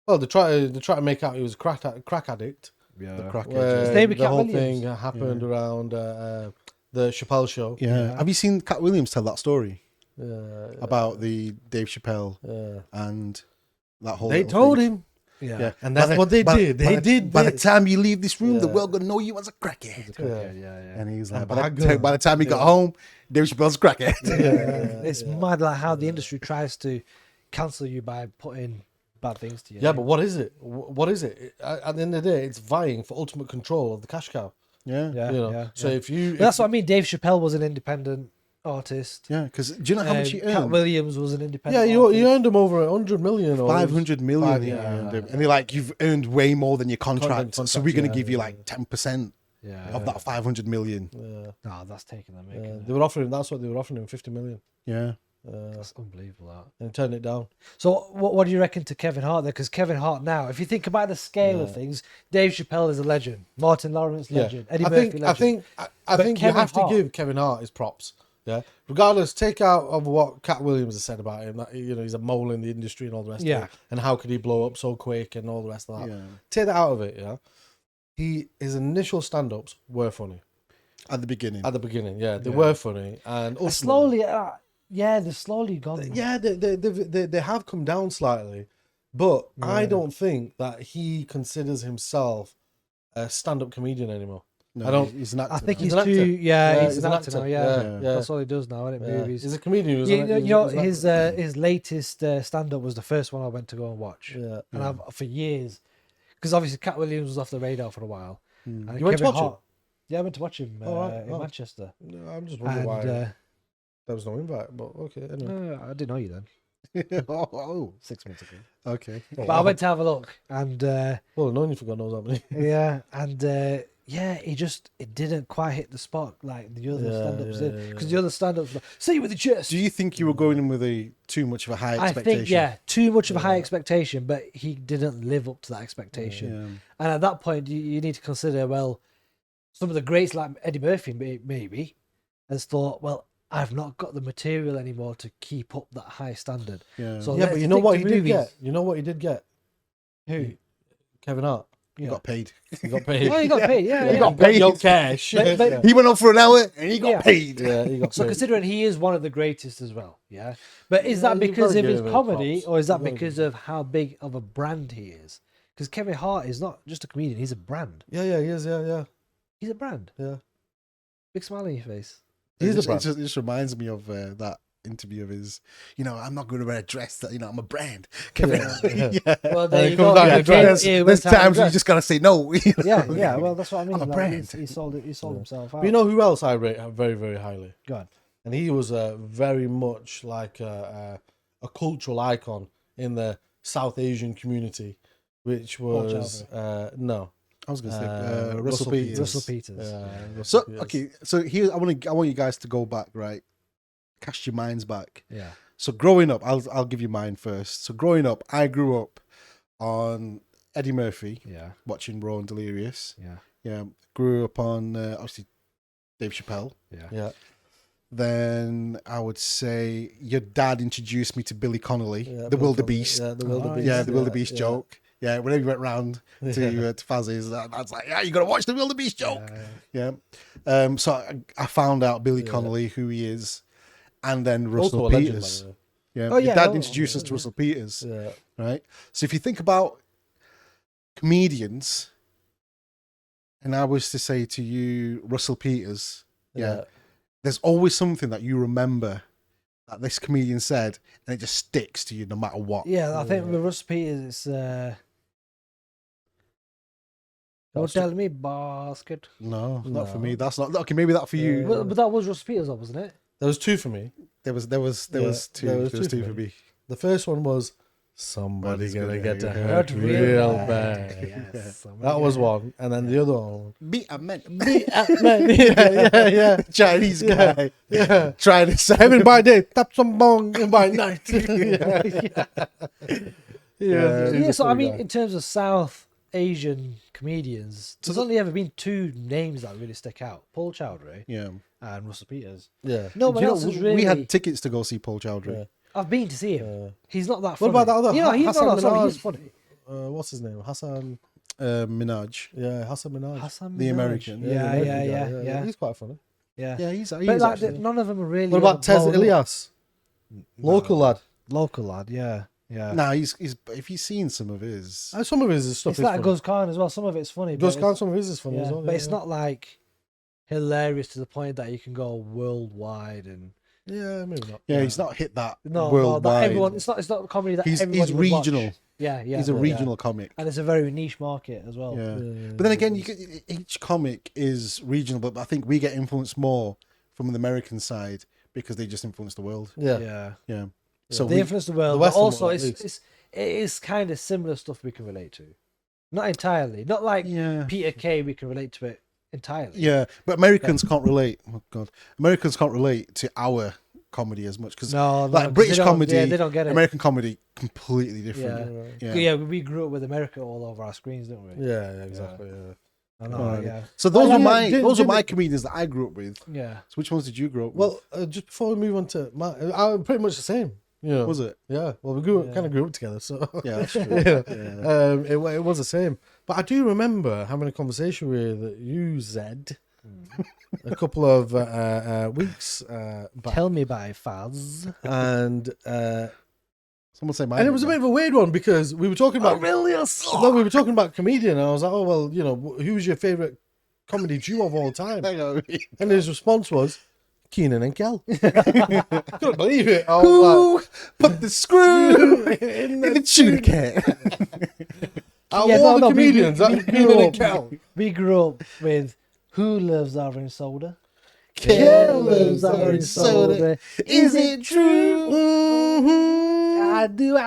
Well, they try to make out he was a crack addict. Yeah, The crackhead. Where Yeah. name is the Katt whole Williams. thing happened around the Chappelle show. Yeah. Have you seen Katt Williams tell that story Yeah, about the Dave Chappelle yeah. and that whole? They little told thing? him. Yeah, And that's what they did. They did. By the time you leave this room, the Yeah. world gonna know you as a crackhead. Yeah. And he's like, And by the time he got home, Dave Chappelle's a crackhead. It's mad like how the industry tries to cancel you by putting bad things to you. Yeah, but what is it? What is it? At the end of the day, it's vying for ultimate control of the cash cow. Yeah, yeah, You know? yeah. So yeah. if you, But that's what I mean. Dave Chappelle was an independent artist. yeah. Because do you know how much he Katt earned? Williams was an yeah, independent. you artist. earned him over 100 million. Or 500 million he Yeah. earned him. And they're like, you've earned way more than your contract, so Contract, we're gonna yeah, give you yeah, like 10% Yeah. of that 500 million. Yeah, No, that's taking the yeah. making. They were offering. That's what they were offering him, 50 million. Yeah. That's unbelievable. That. And he turned it down. So what do you reckon to Kevin Hart there? Because Kevin Hart now, if you think about the scale of things, Dave Chappelle is a legend, Martin Lawrence legend, Eddie Murphy legend. I But think you Kevin have Hart- to give Kevin Hart his props. Yeah, regardless, take out of what Katt Williams has said about him. That he's a mole in the industry and all the rest. Yeah. Of it, and how could he blow up so quick and all the rest of that. Yeah. Take that out of it. Yeah, his initial stand-ups were funny At the beginning. at the beginning. Yeah, they were funny, and ultimately- slowly, they're slowly gone. yeah, they have come down slightly, but I don't think that he considers himself a stand-up comedian anymore. No, I don't- He's an actor. I think now. he's an too. actor. Yeah, he's an actor now. Yeah. Yeah. That's all he does now, isn't it? Yeah. Movies. He's a comedian. He was You, an- you he was- know, he was an actor. his latest stand-up was the first one I went to go and watch. Yeah. And I've for years, because obviously Katt Williams was off the radar for a while. And You went to watch Hart, yeah, I went to watch him right. in Manchester. No, I'm just wondering why And there was no invite, but okay. Anyway. I didn't know you then. Oh, 6 months ago. okay. But I went to have a look, and Well, I've known you for God knows how many. yeah, and it didn't quite hit the spot like the other stand-ups did, because the other stand-ups were, see with the chest. Do you think you were going in with too much of a high I expectation? think too much of a high expectation, but he didn't live up to that expectation. Yeah. And at that point, you need to consider, well, some of the greats like Eddie Murphy maybe has thought, well, I've not got the material anymore to keep up that high standard. Yeah. So Yeah, let's but you know stick what to he did movies. get? You know what he did get? Who? Kevin Hart. He got paid. He got paid. Oh, he got paid. Yeah, He yeah. got paid. No cash. But- He went on for an hour and he got Yeah. paid. Yeah, he got So paid. considering he is one of the greatest as well, yeah. But is Yeah, that you've because gotta of give his him his comedy, props. or is that You've gotta because of how big of a brand he is? Because Kevin Hart is not just a comedian; he's a brand. Yeah, he is. Yeah. He's a brand. Yeah. Big smile on your face. He's a It brand. just reminds me of that interview of his, I'm not going to wear a dress that, I'm a brand. Kevin. Yeah. Well, And there he you comes go. out in a Again, dress. he There's went out in a times where you dress. just got to say no. Yeah. Well, that's what I mean. I'm a like, brand. He sold it. He sold himself out. But you know who else I rate very, very highly? Go on. And he was very much like a cultural icon in the South Asian community, which was no. I was going to say Russell Peters. Russell Peters. So okay, so here I want you guys to go back, right? Cast your minds back. Yeah. So growing up, I'll give you mine first. So growing up, I grew up on Eddie Murphy, Yeah. watching Raw and Delirious. Yeah. Yeah, grew up on obviously Dave Chappelle. Yeah. Yeah. Then I would say your dad introduced me to Billy Connolly, Yeah, the Bill Wildebeest. Connolly. Yeah, the Oh, Wildebeest. Yeah, the Wildebeest yeah. joke. Yeah, whenever you went round to Faz's, that's like, yeah, you got to watch the Wildebeest joke. Yeah. So I found out Billy Connolly, who he is, and then Also Russell a legend, Peters. by the way. Yeah, Oh, your yeah, dad oh, introduced us to Russell Peters, Yeah. right? So if you think about comedians, and I was to say to you, Russell Peters, yeah, there's always something that you remember that this comedian said, and it just sticks to you no matter what. Yeah, I think with Russell Peters, it's don't tell me, basket. No, not for No. me. That's not okay. Maybe that for you. But that was Russell Peters, though, wasn't it? There was two for me. There was Yeah, two. there There was was two two for for me. The first one was somebody's gonna get hurt hurt real bad. Yes, That was one, and then the other one. Be a man. Yeah. Chinese guy Yeah. trying to say Having by day, tap some bong and by night. Yeah. Yeah, so I mean, in terms of South Asian comedians, there's only ever been two names that really stick out: Paul Chowdhury Yeah. and Russell Peters. Yeah. No Do one you know, else has really. we had tickets to go see Paul Chowdhury. Yeah. I've been to see him. He's not that What funny. about the other? You know, he's Hassan not sorry, Minhaj? he's funny. what's his name? Hassan. Minaj, Yeah, Hassan Minaj. Hassan the Minaj. American. Yeah, the yeah, American yeah, guy. He's quite funny. yeah. Yeah, he's But like, actually. none of them are really. What about Tez blown up. Ilyas? Local lad. Local lad, yeah. Nah, he's. If you've seen some of his, Some of his stuff It's is like funny. Gus Khan as well. Some of it's funny. Gus but Khan, it's- some of his is funny yeah, as well. but yeah, it's yeah. not like hilarious to the point that you can go worldwide and Yeah, maybe not. yeah, he's not hit that no, worldwide. that everyone. It's not a comedy that He's everybody would watch. regional. Yeah, yeah. He's a yeah. regional comic. and it's a very niche market as well. Yeah. Yeah, But then again, each comic is regional, but I think we get influenced more from the American side because they just influence the world. Yeah. yeah. Yeah. So They influence the world, The but Western also world, at it is kind of similar stuff we can relate to. Not entirely. Not like yeah. Peter Kay, we can relate to it entirely. Yeah, but Americans can't relate. Oh God, Americans can't relate to our comedy as much because No, like 'cause British they don't- comedy, yeah, they don't get it. American comedy, completely different. Yeah. Yeah. We grew up with America all over our screens, didn't we? Yeah, exactly. Yeah. I know, Right. yeah. So those Well, are yeah, my did- those are did my it- comedians that I grew up with. Yeah. So which ones did you grow up with? Well, just before we move on to I'm pretty much the same. You know. Was it? Yeah. Well, we Yeah. kind of grew up together, so Yeah, that's true. yeah. Yeah. It was the same. But I do remember having a conversation with you, Zed, a couple of weeks back, Tell me by Faz. and Someone say mine. and it was a bit of a weird one because we were talking about Aurelius! no, we were talking about comedian, and I was like, oh well, you know, who's your favorite comedy duo of all time? I know. And his response was Keenan and Kel. I couldn't believe it. I was Who put the screw like, in the tuna can? out Yeah, of all no, the we comedians, grew that's Keenan and up- Kel. We grew up with Who Loves Orange Soda? Kel loves orange soda. Is it true? I do.